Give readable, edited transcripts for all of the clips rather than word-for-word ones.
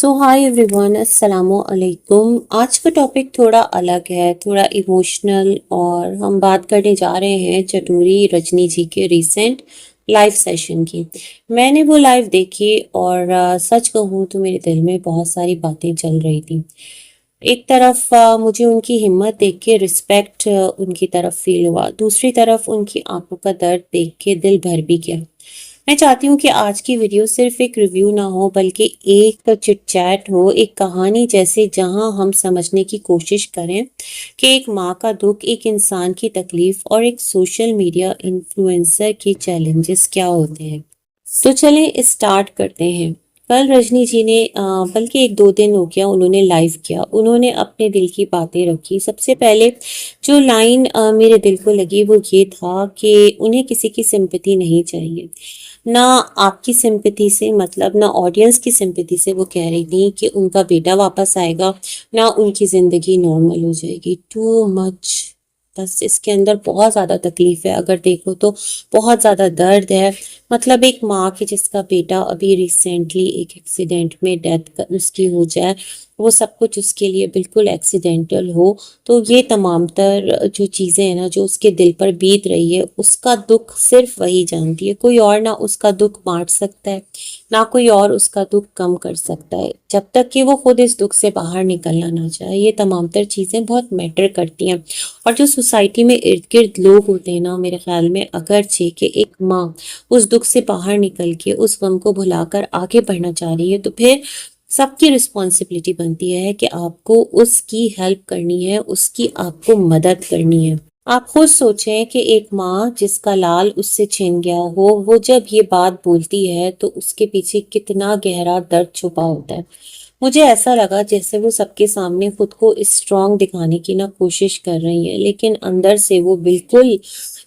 सो hi everyone, अस्सलामु अलैकुम। आज का टॉपिक थोड़ा अलग है, थोड़ा इमोशनल, और हम बात करने जा रहे हैं चटूरी रजनी जी के रीसेंट लाइव सेशन की। मैंने वो लाइव देखी और सच कहूँ तो मेरे दिल में बहुत सारी बातें चल रही थी। एक तरफ मुझे उनकी हिम्मत देख के रिस्पेक्ट उनकी तरफ फील हुआ, दूसरी तरफ उनकी आंखों का दर्द देख के दिल भर भी गया। मैं चाहती हूँ कि आज की वीडियो सिर्फ एक रिव्यू ना हो, बल्कि एक चिट चैट हो, एक कहानी जैसे, जहां हम समझने की कोशिश करें कि एक माँ का दुख, एक इंसान की तकलीफ और एक सोशल मीडिया इन्फ्लुएंसर के चैलेंजेस क्या होते हैं। तो चलें स्टार्ट करते हैं। कल रजनी जी ने बल्कि एक दो दिन हो गया, उन्होंने लाइव किया, उन्होंने अपने दिल की बातें रखी। सबसे पहले जो लाइन मेरे दिल को लगी वो ये था कि उन्हें किसी की सिंपैथी नहीं चाहिए, ना आपकी सिंपैथी से, मतलब ना ऑडियंस की सिंपैथी से। वो कह रही थी कि उनका बेटा वापस आएगा, ना उनकी ज़िंदगी नॉर्मल हो जाएगी। टू मच, बस इसके अंदर बहुत ज़्यादा तकलीफ है, अगर देखो तो बहुत ज़्यादा दर्द है। मतलब एक माँ की जिसका बेटा अभी रिसेंटली एक एक्सीडेंट में डेथ उसकी हो जाए, वो सब कुछ उसके लिए बिल्कुल एक्सीडेंटल हो, तो ये तमाम तर जो चीज़ें हैं ना, जो उसके दिल पर बीत रही है, उसका दुख सिर्फ वही जानती है। कोई और ना उसका दुख बांट सकता है, ना कोई और उसका दुख कम कर सकता है, जब तक कि वो खुद इस दुख से बाहर निकलना ना चाहे। ये तमाम तर चीज़ें बहुत मैटर करती हैं। और जो सोसाइटी में इर्द गिर्द लोग होते हैं ना, मेरे ख्याल में अगरचे कि एक माँ उस दुख से बाहर निकल के उस गम को भुलाकर आगे बढ़ना चाह रही है, तो फिर सबकी रिस्पॉन्सिबिलिटी बनती है कि आपको उसकी हेल्प करनी है, उसकी आपको मदद करनी है। आप खुद सोचें कि एक माँ जिसका लाल उससे छिन गया हो, वो जब ये बात बोलती है तो उसके पीछे कितना गहरा दर्द छुपा होता है। मुझे ऐसा लगा जैसे वो सबके सामने खुद को स्ट्रांग दिखाने की ना कोशिश कर रही है, लेकिन अंदर से वो बिल्कुल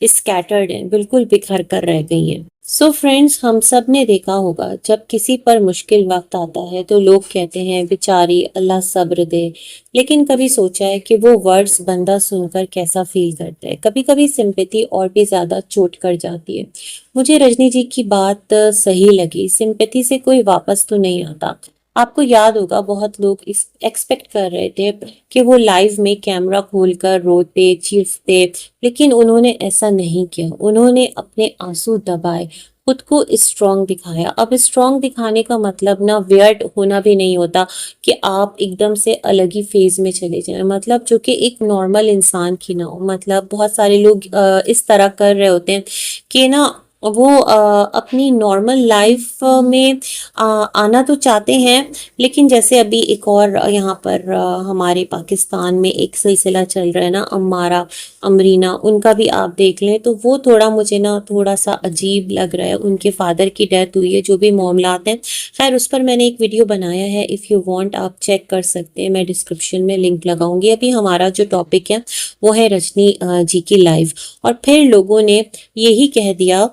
स्कैटर्ड है, बिल्कुल बिखर कर रह गई है। सो फ्रेंड्स, हम सब ने देखा होगा जब किसी पर मुश्किल वक्त आता है तो लोग कहते हैं बेचारी, अल्लाह सब्र दे। लेकिन कभी सोचा है कि वो वर्ड्स बंदा सुनकर कैसा फील करता है? कभी कभी सिंपैथी और भी ज्यादा चोट कर जाती है। मुझे रजनी जी की बात सही लगी, सिंपैथी से कोई वापस तो नहीं आता। आपको याद होगा बहुत लोग इस एक्सपेक्ट कर रहे थे कि वो लाइव में कैमरा खोलकर रोते चीखते, लेकिन उन्होंने ऐसा नहीं किया। उन्होंने अपने आंसू दबाए, खुद को स्ट्रांग दिखाया। अब स्ट्रांग दिखाने का मतलब ना वियर्ड होना भी नहीं होता कि आप एकदम से अलग ही फेज में चले जाएं, मतलब जो कि एक नॉर्मल इंसान की ना हो। मतलब बहुत सारे लोग इस तरह कर रहे होते हैं कि ना वो अपनी नॉर्मल लाइफ में आना तो चाहते हैं, लेकिन जैसे अभी एक और यहाँ पर हमारे पाकिस्तान में एक सिलसिला चल रहा है ना, अम्मारा अमरीना, उनका भी आप देख लें तो वो थोड़ा मुझे ना थोड़ा सा अजीब लग रहा है। उनके फादर की डेथ हुई है, जो भी मामलात हैं, खैर उस पर मैंने एक वीडियो बनाया है, इफ़ यू वांट आप चेक कर सकते हैं, मैं डिस्क्रिप्शन में लिंक लगाऊंगी। अभी हमारा जो टॉपिक है वो है रजनी जी की लाइफ। और फिर लोगों ने यही कह दिया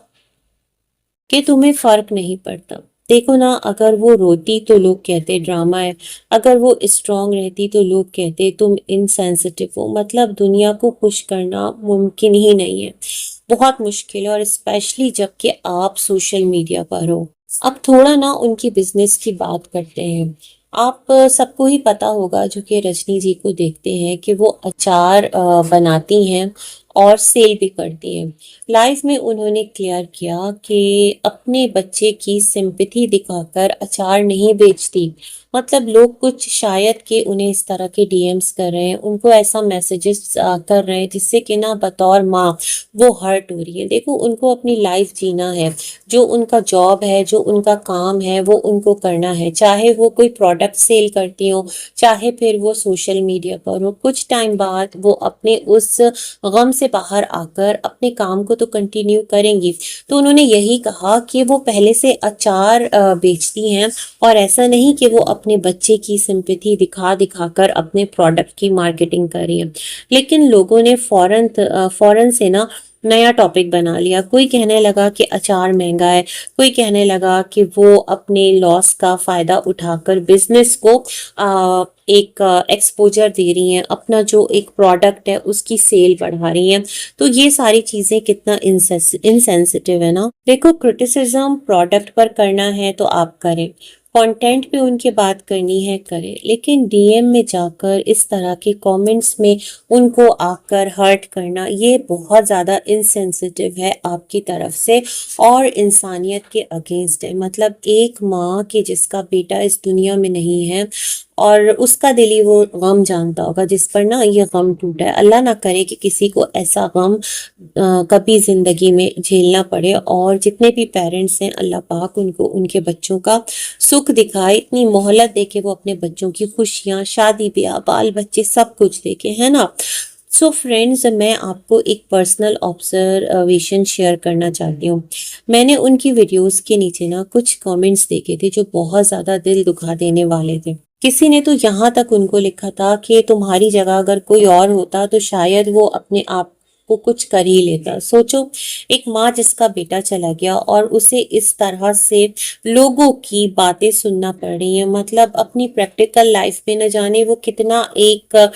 कि तुम्हें फर्क नहीं पड़ता। देखो ना, अगर वो रोती तो लोग कहते ड्रामा है, अगर वो स्ट्रांग रहती तो लोग कहते तुम इनसेंसिटिव हो। मतलब दुनिया को खुश करना मुमकिन ही नहीं है, बहुत मुश्किल है, और स्पेशली जबकि आप सोशल मीडिया पर हो। अब थोड़ा ना उनकी बिजनेस की बात करते हैं। आप सबको ही पता होगा जो कि रजनी जी को देखते हैं कि वो अचार बनाती हैं और सेल भी करती हैं। लाइफ में उन्होंने क्लियर किया कि अपने बच्चे की सिंपैथी दिखाकर अचार नहीं बेचती। मतलब लोग कुछ शायद कि उन्हें इस तरह के डीएम्स कर रहे हैं, उनको ऐसा मैसेजेस कर रहे हैं जिससे कि ना बतौर माँ वो हर्ट हो रही है। देखो, उनको अपनी लाइफ जीना है, जो उनका जॉब है, जो उनका काम है, वो उनको करना है, चाहे वो कोई प्रोडक्ट सेल करती हो, चाहे फिर वो सोशल मीडिया पर हो। कुछ टाइम बाद वो अपने उस गम से बाहर आकर अपने काम को तो कंटिन्यू करेंगी। तो उन्होंने यही कहा कि वो पहले से अचार बेचती हैं, और ऐसा नहीं कि वो अपने बच्चे की सिंपैथी दिखा दिखाकर अपने प्रोडक्ट की मार्केटिंग कर रही है। लेकिन लोगों ने फौरन से ना नया टॉपिक बना लिया। कोई कहने लगा कि अचार महंगा है, कोई कहने लगा कि वो अपने लॉस का फायदा उठाकर बिजनेस को एक एक्सपोजर दे रही हैं, अपना जो एक प्रोडक्ट है उसकी सेल बढ़ा रही हैं। तो ये सारी चीजें कितना इनसेंसिटिव है ना। देखो, क्रिटिसिज्म प्रोडक्ट पर करना है तो आप करें, कंटेंट पे उनके बात करनी है करे, लेकिन डीएम में जाकर इस तरह के कमेंट्स में उनको आकर हर्ट करना ये बहुत ज़्यादा इनसेंसिटिव है आपकी तरफ से और इंसानियत के अगेंस्ट है। मतलब एक माँ की जिसका बेटा इस दुनिया में नहीं है और उसका दिल ही वो गम जानता होगा जिस पर ना ये गम टूटा है। अल्लाह ना करे कि किसी को ऐसा गम कभी ज़िंदगी में झेलना पड़े। और जितने भी पेरेंट्स हैं अल्लाह पाक उनको उनके बच्चों का सुख दिखाए, इतनी मोहलत दे के वो अपने बच्चों की खुशियाँ, शादी ब्याह, बाल बच्चे सब कुछ देखे, है ना। सो फ्रेंड्स, मैं आपको एक पर्सनल ऑब्जर्वेशन शेयर करना चाहती हूँ। मैंने उनकी वीडियोस के नीचे ना कुछ कमेंट्स देखे थे जो बहुत ज़्यादा दिल दुखा देने वाले थे। किसी ने तो यहाँ तक उनको लिखा था कि तुम्हारी जगह अगर कोई और होता तो शायद वो अपने आप को कुछ कर ही लेता। सोचो, एक माँ जिसका बेटा चला गया और उसे इस तरह से लोगों की बातें सुनना पड़ रही है। मतलब अपनी प्रैक्टिकल लाइफ में न जाने वो कितना एक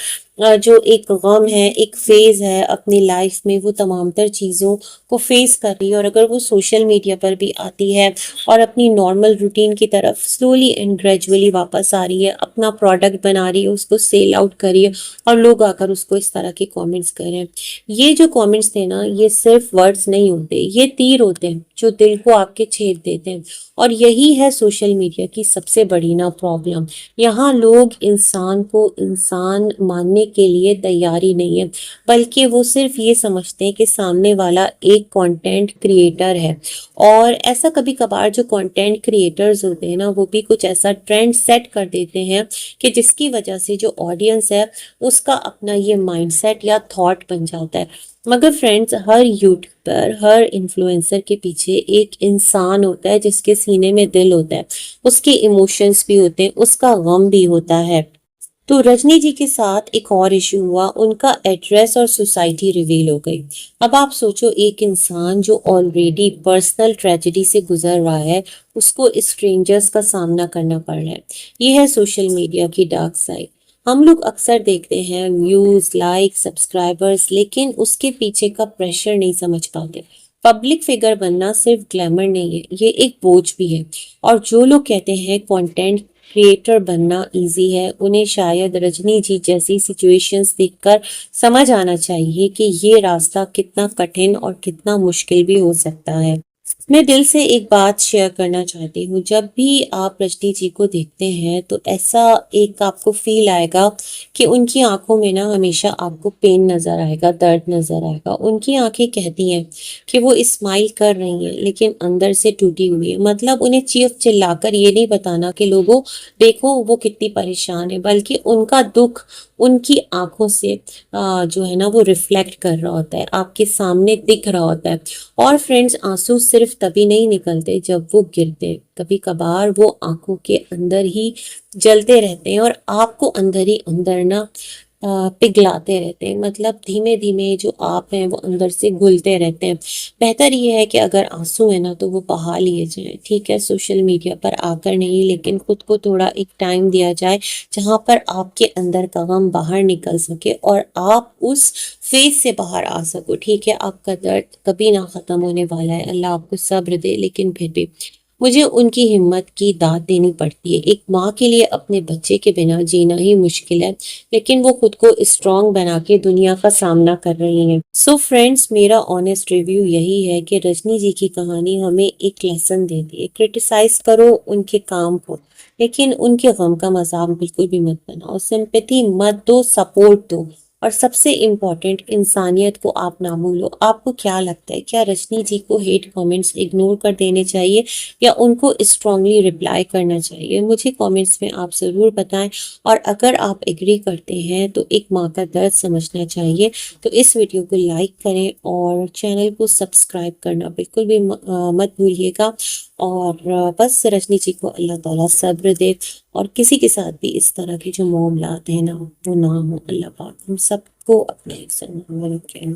जो एक गम है, एक फेज है अपनी लाइफ में, वो तमाम तर चीज़ों को फेस कर रही है। और अगर वो सोशल मीडिया पर भी आती है और अपनी नॉर्मल रूटीन की तरफ स्लोली एंड ग्रेजुअली वापस आ रही है, अपना प्रोडक्ट बना रही है, उसको सेल आउट कर रही है और लोग आकर उसको इस तरह के कमेंट्स कर रहे हैं। ये जो कमेंट्स थे ना, ये सिर्फ वर्ड्स नहीं होते, ये तीर होते हैं जो दिल को आपके छेद देते हैं। और यही है सोशल मीडिया की सबसे बड़ी ना प्रॉब्लम। यहाँ लोग इंसान को इंसान मानने के लिए तैयार ही नहीं है, बल्कि वो सिर्फ ये समझते हैं कि सामने वाला एक कंटेंट क्रिएटर है। और ऐसा कभी कभार जो कंटेंट क्रिएटर्स होते हैं ना, वो भी कुछ ऐसा ट्रेंड सेट कर देते हैं कि जिसकी वजह से जो ऑडियंस है उसका अपना ये माइंडसेट या थॉट बन जाता है। मगर फ्रेंड्स, हर यूट्यूबर, हर इन्फ्लुएंसर के पीछे एक इंसान होता है जिसके सीने में दिल होता है, उसके इमोशंस भी होते हैं, उसका गम भी होता है। तो रजनी जी के साथ एक और इशू हुआ, उनका एड्रेस और सोसाइटी रिवील हो गई। अब आप सोचो, एक इंसान जो ऑलरेडी पर्सनल ट्रेजेडी से गुजर रहा है, उसको स्ट्रेंजर्स का सामना करना पड़ रहा है। ये है सोशल मीडिया की डार्क साइड। हम लोग अक्सर देखते हैं व्यूज, लाइक, सब्सक्राइबर्स, लेकिन उसके पीछे का प्रेशर नहीं समझ पाते। पब्लिक फिगर बनना सिर्फ ग्लैमर नहीं है, ये एक बोझ भी है। और जो लोग कहते हैं कंटेंट क्रिएटर बनना इजी है, उन्हें शायद रजनी जी जैसी सिचुएशंस देखकर समझ आना चाहिए कि ये रास्ता कितना कठिन और कितना मुश्किल भी हो सकता है। मैं दिल से एक बात शेयर करना चाहती हूँ। जब भी आप रजनी जी को देखते हैं तो ऐसा एक आपको फील आएगा कि उनकी आंखों में ना हमेशा आपको पेन नजर आएगा, दर्द नजर आएगा। उनकी आंखें कहती हैं कि वो स्माइल कर रही हैं लेकिन अंदर से टूटी हुई है। मतलब उन्हें चीख चिल्लाकर ये नहीं बताना कि लोगों देखो वो कितनी परेशान है, बल्कि उनका दुख उनकी आंखों से जो है ना वो रिफ्लेक्ट कर रहा होता है, आपके सामने दिख रहा होता है। और फ्रेंड्स, आंसू सिर्फ तभी नहीं निकलते जब वो गिरते, कभी कभार वो आंखों के अंदर ही जलते रहते हैं और आपको अंदर ही अंदर ना पिघलाते रहते हैं। मतलब धीमे धीमे जो आप हैं वो अंदर से घुलते रहते हैं। बेहतर ये है कि अगर आंसू है ना तो वो बहा लिए जाए, ठीक है, सोशल मीडिया पर आकर नहीं, लेकिन खुद को थोड़ा एक टाइम दिया जाए जहाँ पर आपके अंदर का गम बाहर निकल सके और आप उस फेज से बाहर आ सको। ठीक है, आपका दर्द कभी ना खत्म होने वाला है, अल्लाह आपको सब्र दे। लेकिन फिर भी मुझे उनकी हिम्मत की दाद देनी पड़ती है। एक माँ के लिए अपने बच्चे के बिना जीना ही मुश्किल है, लेकिन वो खुद को स्ट्रांग बना के दुनिया का सामना कर रही हैं। सो फ्रेंड्स, मेरा ऑनेस्ट रिव्यू यही है कि रजनी जी की कहानी हमें एक लेसन देती है। क्रिटिसाइज करो उनके काम को, लेकिन उनके गम का मजाक बिल्कुल भी मत बनाओ। सिंपैथी मत दो, सपोर्ट दो। और सबसे इम्पोर्टेंट, इंसानियत को आप ना भूलो। आपको क्या लगता है, क्या रजनी जी को हेट कमेंट्स इग्नोर कर देने चाहिए या उनको स्ट्रांगली रिप्लाई करना चाहिए? मुझे कमेंट्स में आप ज़रूर बताएं। और अगर आप एग्री करते हैं तो एक माँ का दर्द समझना चाहिए। तो इस वीडियो को लाइक करें और चैनल को सब्सक्राइब करना बिल्कुल भी मत भूलिएगा। और बस रजनी जी को अल्लाह ताला सब्र दे और किसी के साथ भी इस तरह के जो मामलात हैं ना वो ना हो। अल्लाह पाक हम सबको अपने संग में रखें।